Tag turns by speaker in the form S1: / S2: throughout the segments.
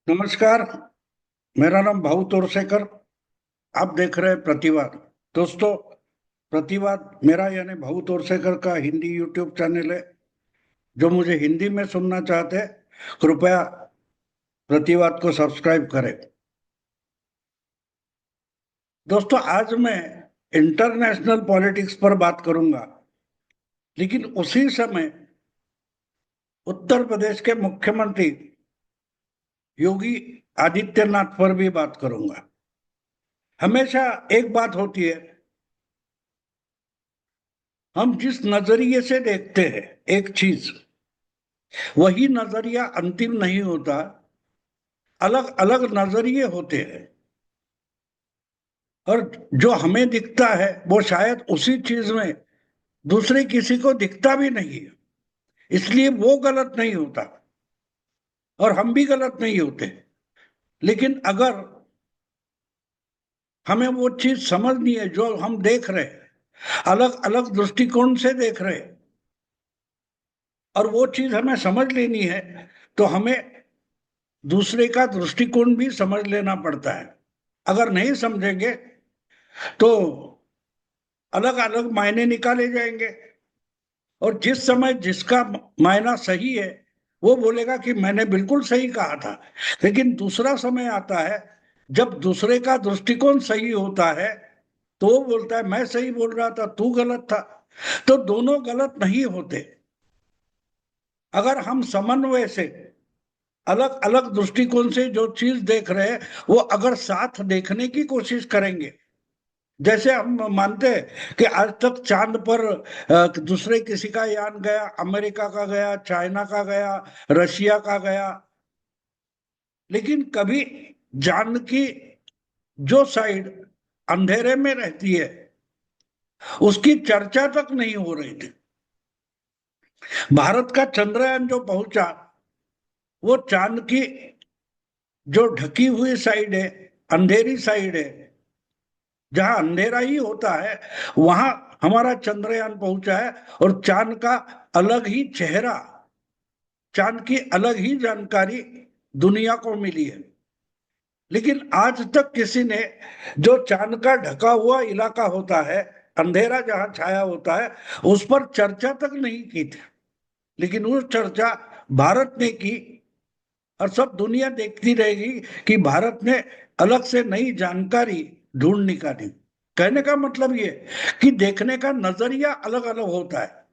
S1: नमस्कार। मेरा नाम भाऊ तोरसेकर। आप देख रहे हैं प्रतिवाद। दोस्तों, प्रतिवाद मेरा यानी भाऊ तोरसेकर का हिंदी यूट्यूब चैनल है। जो मुझे हिंदी में सुनना चाहते हैं, कृपया प्रतिवाद को सब्सक्राइब करें। दोस्तों, आज मैं इंटरनेशनल पॉलिटिक्स पर बात करूंगा, लेकिन उसी समय उत्तर प्रदेश के मुख्यमंत्री योगी आदित्यनाथ पर भी बात करूंगा। हमेशा एक बात होती है, हम जिस नजरिए से देखते हैं एक चीज, वही नजरिया अंतिम नहीं होता। अलग अलग नजरिए होते हैं, और जो हमें दिखता है वो शायद उसी चीज में दूसरे किसी को दिखता भी नहीं है। इसलिए वो गलत नहीं होता और हम भी गलत नहीं होते। लेकिन अगर हमें वो चीज समझनी है जो हम देख रहे हैं, अलग अलग दृष्टिकोण से देख रहे हैं, और वो चीज हमें समझ लेनी है, तो हमें दूसरे का दृष्टिकोण भी समझ लेना पड़ता है। अगर नहीं समझेंगे तो अलग अलग मायने निकाले जाएंगे, और जिस समय जिसका मायना सही है वो बोलेगा कि मैंने बिल्कुल सही कहा था। लेकिन दूसरा समय आता है जब दूसरे का दृष्टिकोण सही होता है, तो वो बोलता है मैं सही बोल रहा था, तू गलत था। तो दोनों गलत नहीं होते। अगर हम समन्वय से अलग अलग दृष्टिकोण से जो चीज देख रहे हैं, वो अगर साथ देखने की कोशिश करेंगे, जैसे हम मानते हैं कि आज तक चांद पर दूसरे किसी का यान गया, अमेरिका का गया, चाइना का गया, रशिया का गया, लेकिन कभी चांद की जो साइड अंधेरे में रहती है उसकी चर्चा तक नहीं हो रही थी। भारत का चंद्रयान जो पहुंचा, वो चांद की जो ढकी हुई साइड है, अंधेरी साइड है, जहां अंधेरा ही होता है, वहां हमारा चंद्रयान पहुंचा है। और चांद का अलग ही चेहरा, चांद की अलग ही जानकारी दुनिया को मिली है। लेकिन आज तक किसी ने जो चांद का ढका हुआ इलाका होता है, अंधेरा जहां छाया होता है, उस पर चर्चा तक नहीं की थी। लेकिन वो चर्चा भारत ने की, और सब दुनिया देखती रहेगी कि भारत ने अलग से नई जानकारी ढूंढ निकाली। कहने का मतलब ये कि देखने का नजरिया अलग अलग होता है,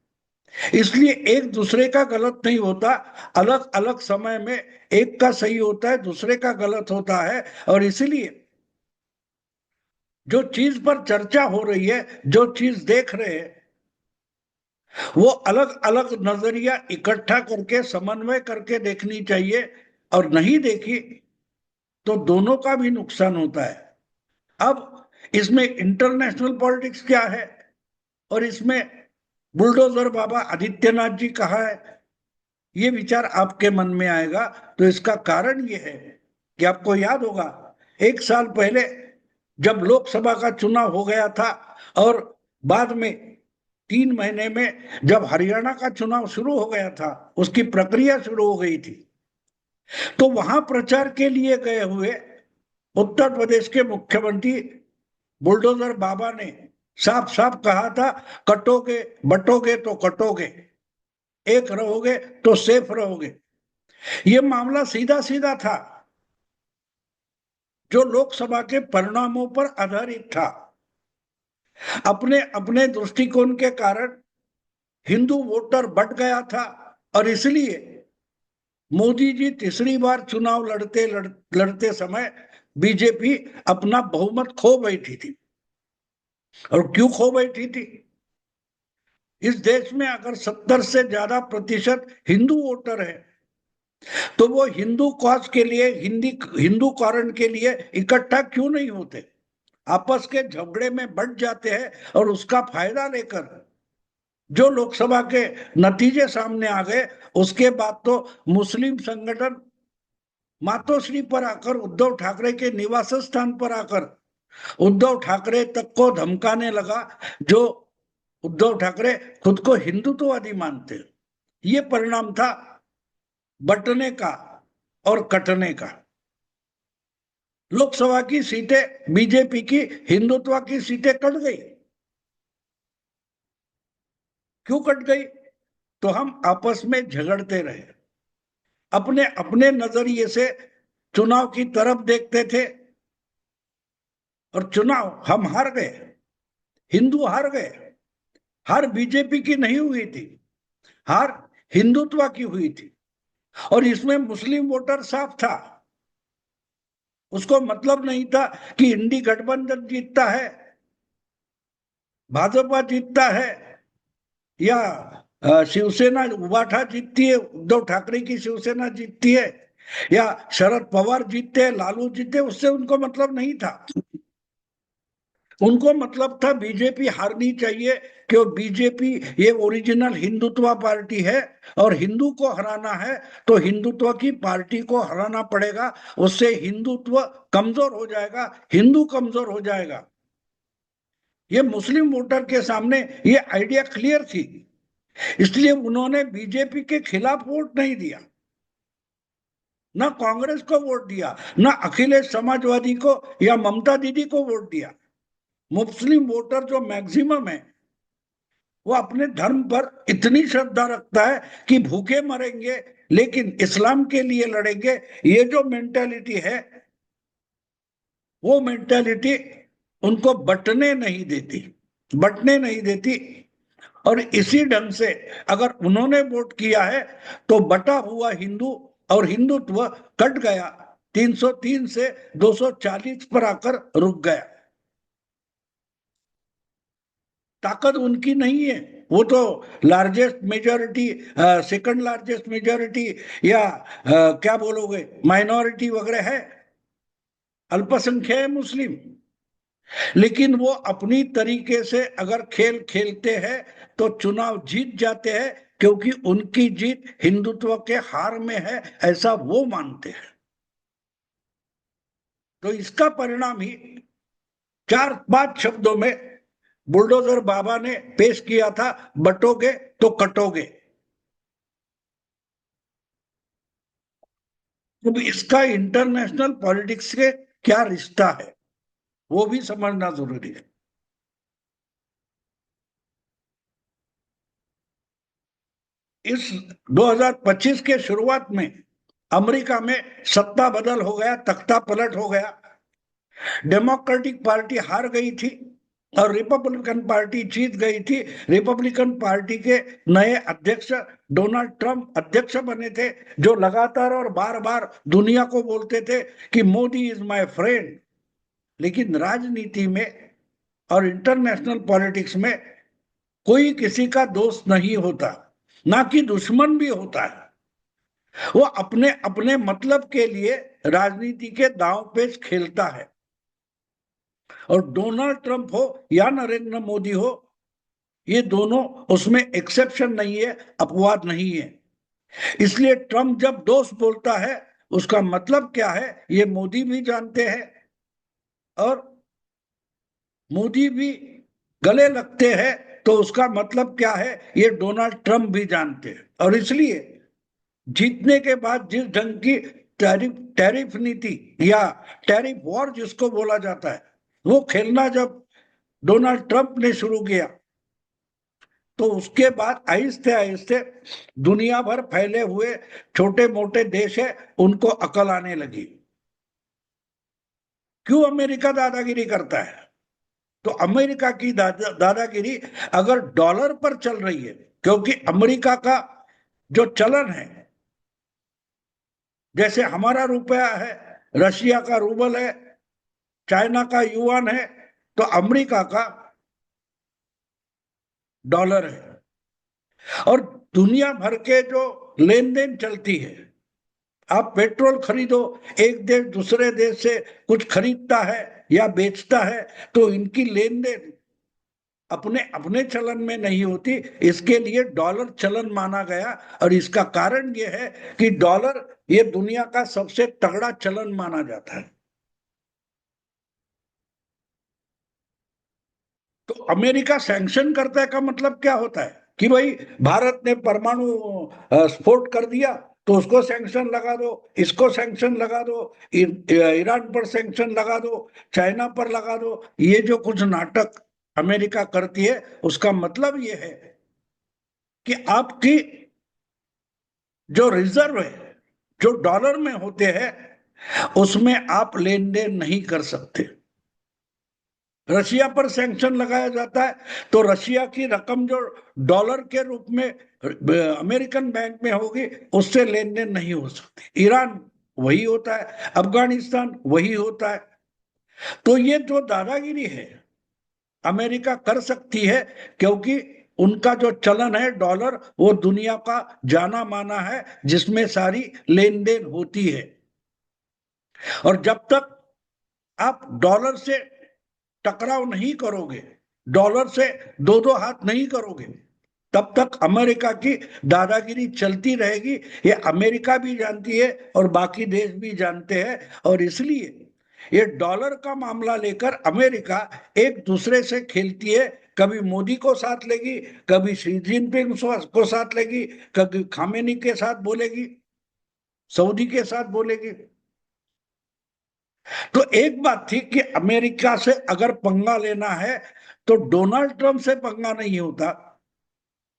S1: इसलिए एक दूसरे का गलत नहीं होता। अलग अलग समय में एक का सही होता है, दूसरे का गलत होता है। और इसीलिए जो चीज पर चर्चा हो रही है, जो चीज देख रहे हैं, वो अलग अलग नजरिया इकट्ठा करके समन्वय करके देखनी चाहिए। और नहीं देखी तो दोनों का भी नुकसान होता है। अब इसमें इंटरनेशनल पॉलिटिक्स क्या है, और इसमें बुलडोजर बाबा आदित्यनाथ जी कहाँ है, ये विचार आपके मन में आएगा। तो इसका कारण ये है कि आपको याद होगा, एक साल पहले जब लोकसभा का चुनाव हो गया था, और बाद में 3 महीने में जब हरियाणा का चुनाव शुरू हो गया था, उसकी प्रक्रिया शुरू हो गई थी, तो वहां प्रचार के लिए गए हुए उत्तर प्रदेश के मुख्यमंत्री बुलडोजर बाबा ने साफ साफ कहा था, कटोगे बटोगे तो कटोगे, एक रहोगे तो सेफ रहोगे। ये मामला सीधा सीधा था, जो लोकसभा के परिणामों पर आधारित था। अपने अपने दृष्टिकोण के कारण हिंदू वोटर बढ़ गया था, और इसलिए मोदी जी तीसरी बार चुनाव लड़ते समय बीजेपी अपना बहुमत खो बैठी थी। और क्यों खो बैठी थी? इस देश में अगर 70 से ज्यादा प्रतिशत हिंदू वोटर है, तो वो हिंदू कॉज के लिए, हिंदू कारण के लिए इकट्ठा क्यों नहीं होते? आपस के झगड़े में बढ़ जाते हैं, और उसका फायदा लेकर जो लोकसभा के नतीजे सामने आ गए, उसके बाद तो मुस्लिम संगठन मातोश्री पर आकर, उद्धव ठाकरे के निवास स्थान पर आकर उद्धव ठाकरे तक को धमकाने लगा, जो उद्धव ठाकरे खुद को हिंदुत्ववादी मानते। ये परिणाम था बंटने का और कटने का। लोकसभा की सीटें बीजेपी की, हिंदुत्व की सीटें कट गई। क्यों कट गई? तो हम आपस में झगड़ते रहे, अपने अपने नजरिए से चुनाव की तरफ देखते थे, और चुनाव हम हार गए, हिंदू हार गए। हार बीजेपी की नहीं हुई थी, हार हिंदुत्व की हुई थी। और इसमें मुस्लिम वोटर साफ था, उसको मतलब नहीं था कि इंडी गठबंधन जीतता है, भाजपा जीतता है, या शिवसेना उबाठा जीतती है, उद्धव ठाकरे की शिवसेना जीतती है, या शरद पवार जीतते हैं, लालू जीतते, उससे उनको मतलब नहीं था। उनको मतलब था बीजेपी हारनी चाहिए, क्यों? बीजेपी ये ओरिजिनल हिंदुत्व पार्टी है, और हिंदू को हराना है तो हिंदुत्व की पार्टी को हराना पड़ेगा, उससे हिंदुत्व कमजोर हो जाएगा, हिंदू कमजोर हो जाएगा। ये मुस्लिम वोटर के सामने ये आइडिया क्लियर थी, इसलिए उन्होंने बीजेपी के खिलाफ वोट नहीं दिया, ना कांग्रेस को वोट दिया, ना अखिलेश समाजवादी को या ममता दीदी को वोट दिया। मुस्लिम वोटर जो मैक्सिमम है, वो अपने धर्म पर इतनी श्रद्धा रखता है कि भूखे मरेंगे लेकिन इस्लाम के लिए लड़ेंगे। ये जो मेंटालिटी है, वो मेंटालिटी उनको बटने नहीं देती। और इसी ढंग से अगर उन्होंने वोट किया है तो बटा हुआ हिंदू और हिंदुत्व कट गया, 303 से 240 पर आकर रुक गया। ताकत उनकी नहीं है, वो तो largest majority, second largest majority, या क्या बोलोगे, माइनॉरिटी वगैरह है, अल्पसंख्यक है मुस्लिम। लेकिन वो अपनी तरीके से अगर खेल खेलते हैं तो चुनाव जीत जाते हैं, क्योंकि उनकी जीत हिंदुत्व के हार में है, ऐसा वो मानते हैं। तो इसका परिणाम ही 4-5 शब्दों में बुलडोजर बाबा ने पेश किया था, बटोगे तो कटोगे। तो इसका इंटरनेशनल पॉलिटिक्स से क्या रिश्ता है, वो भी समझना जरूरी है। इस 2025 के शुरुआत में अमेरिका में सत्ता बदल हो गया, तख्ता पलट हो गया। डेमोक्रेटिक पार्टी हार गई थी और रिपब्लिकन पार्टी जीत गई थी। रिपब्लिकन पार्टी के नए अध्यक्ष डोनाल्ड ट्रंप अध्यक्ष बने थे, जो लगातार और बार बार दुनिया को बोलते थे कि मोदी इज माय फ्रेंड। लेकिन राजनीति में और इंटरनेशनल पॉलिटिक्स में कोई किसी का दोस्त नहीं होता, ना कि दुश्मन भी होता है। वो अपने अपने मतलब के लिए राजनीति के दांव पेच खेलता है। और डोनाल्ड ट्रंप हो या नरेंद्र मोदी हो, ये दोनों उसमें एक्सेप्शन नहीं है, अपवाद नहीं है। इसलिए ट्रंप जब दोस्त बोलता है, उसका मतलब क्या है ये मोदी भी जानते हैं, और मोदी भी गले लगते हैं तो उसका मतलब क्या है ये डोनाल्ड ट्रंप भी जानते हैं। और इसलिए जीतने के बाद जिस ढंग की टैरिफ टैरिफ नीति या टैरिफ वॉर जिसको बोला जाता है, वो खेलना जब डोनाल्ड ट्रंप ने शुरू किया, तो उसके बाद आहिस्ते आहिस्ते दुनिया भर फैले हुए छोटे मोटे देश है, उनको अकल आने लगी। क्यों अमेरिका दादागिरी करता है? तो अमेरिका की दादागिरी अगर डॉलर पर चल रही है, क्योंकि अमेरिका का जो चलन है, जैसे हमारा रुपया है, रशिया का रूबल है, चाइना का युआन है, तो अमेरिका का डॉलर है। और दुनिया भर के जो लेन देन चलती है, आप पेट्रोल खरीदो, एक देश दूसरे देश से कुछ खरीदता है या बेचता है, तो इनकी लेन देन अपने अपने चलन में नहीं होती, इसके लिए डॉलर चलन माना गया। और इसका कारण यह है कि डॉलर ये दुनिया का सबसे तगड़ा चलन माना जाता है। तो अमेरिका सैंक्शन करता है का मतलब क्या होता है कि भाई भारत ने परमाणु स्फोट कर दिया, तो उसको सैंक्शन लगा दो, इसको सैंक्शन लगा दो, ईरान पर सैंक्शन लगा दो, चाइना पर लगा दो। ये जो कुछ नाटक अमेरिका करती है, उसका मतलब ये है कि आपकी जो रिजर्व है, जो डॉलर में होते हैं, उसमें आप लेन देन नहीं कर सकते। रशिया पर सैंक्शन लगाया जाता है तो रशिया की रकम जो डॉलर के रूप में अमेरिकन बैंक में होगी, उससे लेन देन नहीं हो सकती। ईरान वही होता है, अफगानिस्तान वही होता है। तो ये जो दादागिरी है अमेरिका कर सकती है, क्योंकि उनका जो चलन है डॉलर, वो दुनिया का जाना माना है, जिसमें सारी लेन देन होती है। और जब तक आप डॉलर से टकराव नहीं करोगे, डॉलर से दो दो हाथ नहीं करोगे, तब तक अमेरिका की दादागिरी चलती रहेगी। ये अमेरिका भी जानती है और बाकी देश भी जानते हैं। और इसलिए ये डॉलर का मामला लेकर अमेरिका एक दूसरे से खेलती है। कभी मोदी को साथ लेगी, कभी शी जिनपिंग को साथ लेगी, कभी खामेनी के साथ बोलेगी, सऊदी के साथ बोलेगी। तो एक बात थी कि अमेरिका से अगर पंगा लेना है तो डोनाल्ड ट्रंप से पंगा नहीं होता।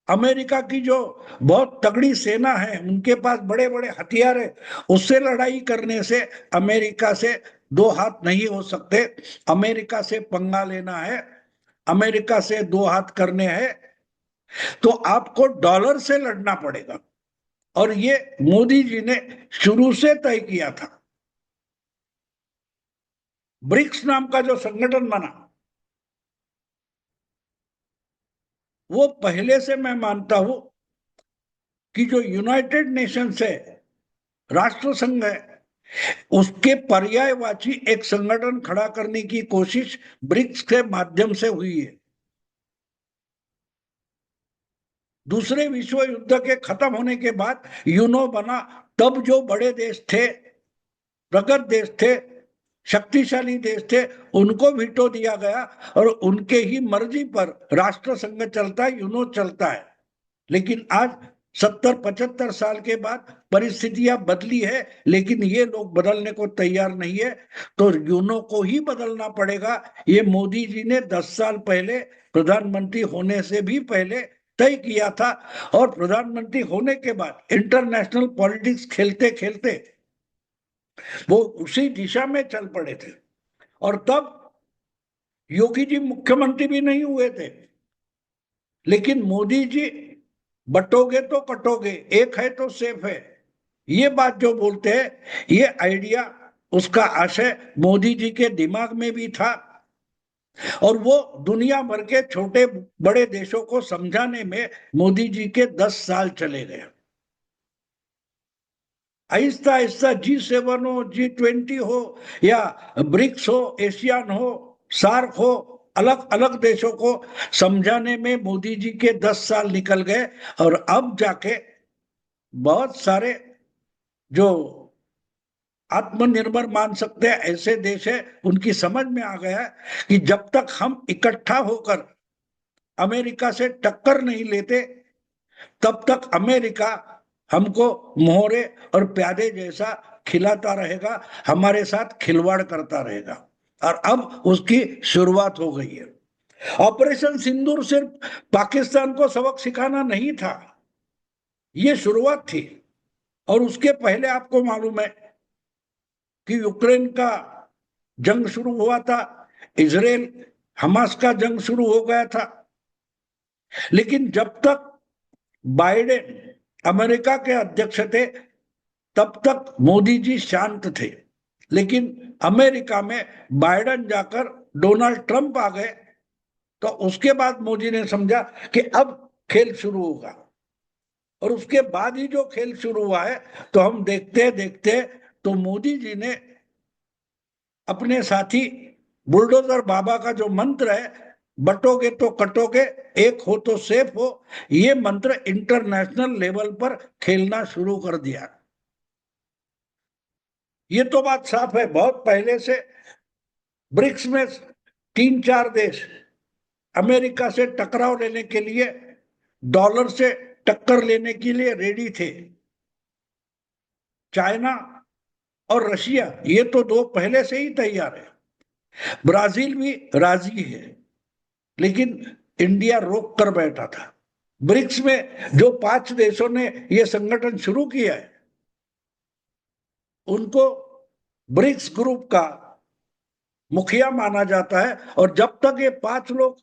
S1: अमेरिका की जो बहुत तगड़ी सेना है, उनके पास बड़े बड़े हथियार है, उससे लड़ाई करने से अमेरिका से दो हाथ नहीं हो सकते। अमेरिका से पंगा लेना है, अमेरिका से दो हाथ करने हैं, तो आपको डॉलर से लड़ना पड़ेगा। और ये मोदी जी ने शुरू से तय किया था। ब्रिक्स नाम का जो संगठन बना, वो पहले से मैं मानता हूं कि जो यूनाइटेड नेशंस है, राष्ट्र संघ है, उसके पर्यायवाची एक संगठन खड़ा करने की कोशिश ब्रिक्स के माध्यम से हुई है। दूसरे विश्व युद्ध के खत्म होने के बाद यूनो बना, तब जो बड़े देश थे, प्रगत देश थे, शक्तिशाली देश थे, उनको वीटो दिया गया और उनके ही मर्जी पर राष्ट्र संघ चलता है, यूनो चलता है। लेकिन आज 70-75 साल के बाद परिस्थितियां बदली है, लेकिन ये लोग बदलने को तैयार नहीं है। तो यूनो को ही बदलना पड़ेगा। ये मोदी जी ने 10 साल पहले प्रधानमंत्री होने से भी पहले तय किया था। और प्रधानमंत्री होने के बाद इंटरनेशनल पॉलिटिक्स खेलते खेलते वो उसी दिशा में चल पड़े थे। और तब योगी जी मुख्यमंत्री भी नहीं हुए थे, लेकिन मोदी जी बटोगे तो कटोगे, एक है तो सेफ है, ये बात जो बोलते हैं, ये आइडिया, उसका आशय मोदी जी के दिमाग में भी था। और वो दुनिया भर के छोटे बड़े देशों को समझाने में मोदी जी के 10 साल चले गए। आहिस्ता आहिस्ता G7 हो, G20 हो, या ब्रिक्स हो, एशियान हो, सार्क हो, अलग अलग देशों को समझाने में मोदी जी के 10 साल निकल गए। और अब जाके बहुत सारे जो आत्मनिर्भर मान सकते हैं ऐसे देश है, उनकी समझ में आ गया है कि जब तक हम इकट्ठा होकर अमेरिका से टक्कर नहीं लेते, तब तक अमेरिका हमको मोहरे और प्यादे जैसा खिलाता रहेगा, हमारे साथ खिलवाड़ करता रहेगा। और अब उसकी शुरुआत हो गई है। ऑपरेशन सिंदूर सिर्फ पाकिस्तान को सबक सिखाना नहीं था, ये शुरुआत थी। और उसके पहले आपको मालूम है कि यूक्रेन का जंग शुरू हुआ था, इजराइल हमास का जंग शुरू हो गया था। लेकिन जब तक बाइडेन अमेरिका के अध्यक्ष थे, तब तक मोदी जी शांत थे। लेकिन अमेरिका में बाइडेन जाकर डोनाल्ड ट्रंप आ गए, तो उसके बाद मोदी ने समझा कि अब खेल शुरू होगा। और उसके बाद ही जो खेल शुरू हुआ है, तो हम देखते देखते तो मोदी जी ने अपने साथी बुलडोजर बाबा का जो मंत्र है, बटोगे तो कटोगे, एक हो तो सेफ हो, ये मंत्र इंटरनेशनल लेवल पर खेलना शुरू कर दिया। ये तो बात साफ है, बहुत पहले से ब्रिक्स में 3-4 देश अमेरिका से टकराव लेने के लिए, डॉलर से टक्कर लेने के लिए रेडी थे। चाइना और रशिया, ये तो दो पहले से ही तैयार है। ब्राजील भी राजी है, लेकिन इंडिया रोक कर बैठा था। ब्रिक्स में जो 5 देशों ने ये संगठन शुरू किया है, उनको ब्रिक्स ग्रुप का मुखिया माना जाता है, और जब तक ये 5 लोग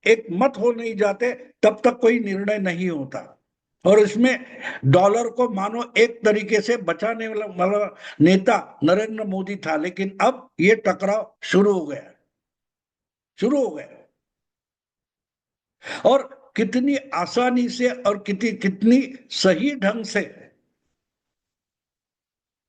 S1: एक मत हो नहीं जाते, तब तक कोई निर्णय नहीं होता। और इसमें डॉलर को मानो एक तरीके से बचाने वाला नेता नरेंद्र मोदी था, लेकिन अब ये टकराव शुरू हो गया, शुरू हो गया। और कितनी आसानी से और कितनी कितनी सही ढंग से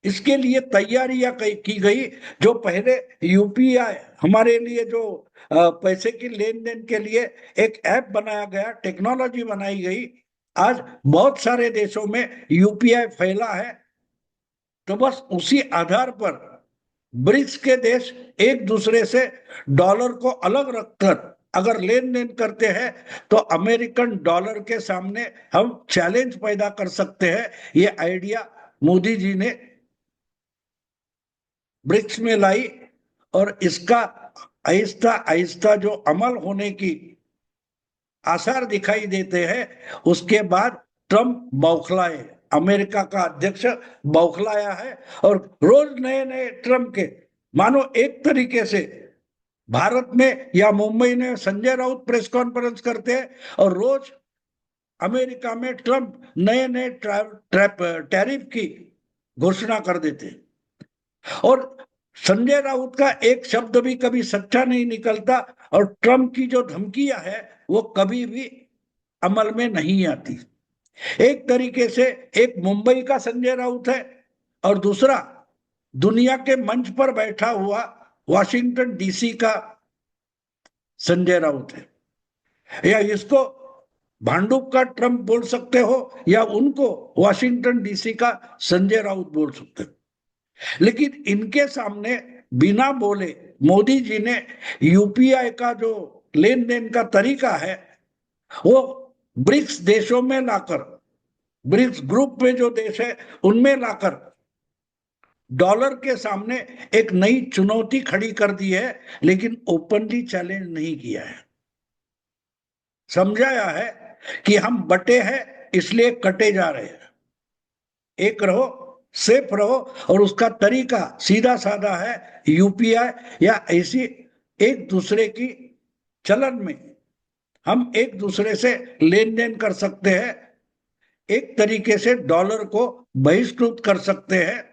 S1: इसके लिए तैयारियां की गई। जो पहले यूपीआई हमारे लिए जो पैसे की लेन देन के लिए एक ऐप बनाया गया, टेक्नोलॉजी बनाई गई, आज बहुत सारे देशों में यूपीआई फैला है। तो बस उसी आधार पर ब्रिक्स के देश एक दूसरे से डॉलर को अलग रखकर अगर लेन देन करते हैं, तो अमेरिकन डॉलर के सामने हम चैलेंज पैदा कर सकते हैं। ये आइडिया मोदी जी ने ब्रिक्स में लाई, और इसका आहिस्ता आहिस्ता जो अमल होने की आसार दिखाई देते हैं, उसके बाद ट्रंप बौखलाए, अमेरिका का अध्यक्ष बौखलाया है। और रोज नए नए ट्रंप के, मानो एक तरीके से भारत में या मुंबई में संजय राउत प्रेस कॉन्फ्रेंस करते हैं, और रोज अमेरिका में ट्रंप नए नए टैरिफ की घोषणा कर देते हैं। और संजय राउत का एक शब्द भी कभी सच्चा नहीं निकलता, और ट्रंप की जो धमकियां है वो कभी भी अमल में नहीं आती। एक तरीके से एक मुंबई का संजय राउत है, और दूसरा दुनिया के मंच पर बैठा हुआ वॉशिंगटन डीसी का संजय राउत है। या इसको भांडुप का ट्रंप बोल सकते हो, या उनको वॉशिंगटन डीसी का संजय राउत बोल सकते हो। लेकिन इनके सामने बिना बोले मोदी जी ने यूपीआई का जो लेन देन का तरीका है, वो ब्रिक्स देशों में लाकर, ब्रिक्स ग्रुप में जो देश है उनमें लाकर डॉलर के सामने एक नई चुनौती खड़ी कर दी है, लेकिन ओपनली चैलेंज नहीं किया है। समझाया है कि हम बटे हैं इसलिए कटे जा रहे हैं, एक रहो, सेफ रहो। और उसका तरीका सीधा साधा है, यूपीआई या ऐसी एक दूसरे की चलन में हम एक दूसरे से लेन देन कर सकते हैं, एक तरीके से डॉलर को बहिष्कृत कर सकते हैं,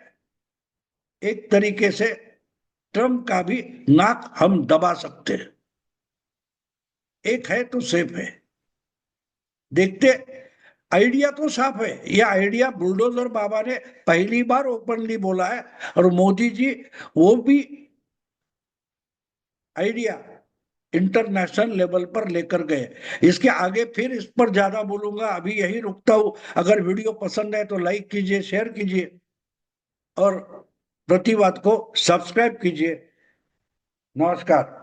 S1: एक तरीके से ट्रंप का भी नाक हम दबा सकते हैं। एक है तो सेफ है। देखते, आइडिया तो साफ है। यह आइडिया बुलडोजर बाबा ने पहली बार ओपनली बोला है, और मोदी जी वो भी आइडिया इंटरनेशनल लेवल पर लेकर गए। इसके आगे फिर इस पर ज्यादा बोलूंगा, अभी यही रुकता हूं। अगर वीडियो पसंद है तो लाइक कीजिए, शेयर कीजिए, और प्रतिवाद को सब्सक्राइब कीजिए। नमस्कार।